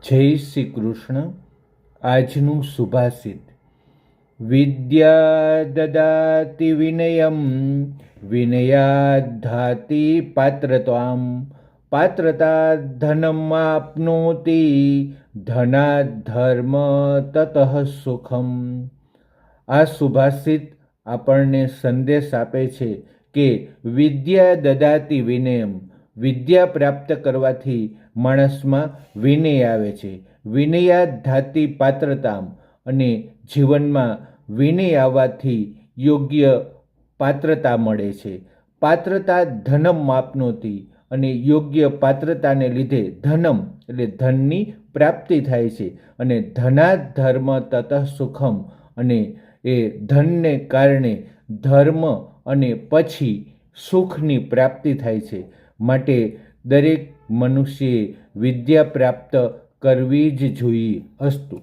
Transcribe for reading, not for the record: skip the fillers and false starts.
જય શ્રી કૃષ્ણ. આજનું સુભાષિત: વિદ્યા દદાતિ વિનયમ, વિનયાદ્ધાતિ પાત્રતામ, પાત્રતા ધનમ આપનોતિ, ધનાદ ધર્મ તતઃ સુખમ. આ સુભાષિત આપણને સંદેશ આપે છે કે વિદ્યા દદાતિ વિનયમ, વિદ્યા પ્રાપ્ત કરવાથી માણસમાં વિનય આવે છે. વિનયાદ્ધાતિ પાત્રતામ, અને જીવનમાં વિનય આવવાથી યોગ્ય પાત્રતા મળે છે. પાત્રતા ધનમ આપનોતી, અને યોગ્ય પાત્રતાને લીધે ધનમ એટલે ધનની પ્રાપ્તિ થાય છે. અને ધનાદ ધર્મ તતઃ સુખમ, અને એ ધનને કારણે ધર્મ અને પછી સુખની પ્રાપ્તિ થાય છે. માટે દરેક મનુષ્યએ વિદ્યા પ્રાપ્ત કરવી જ જોઈએ. અસ્તુ.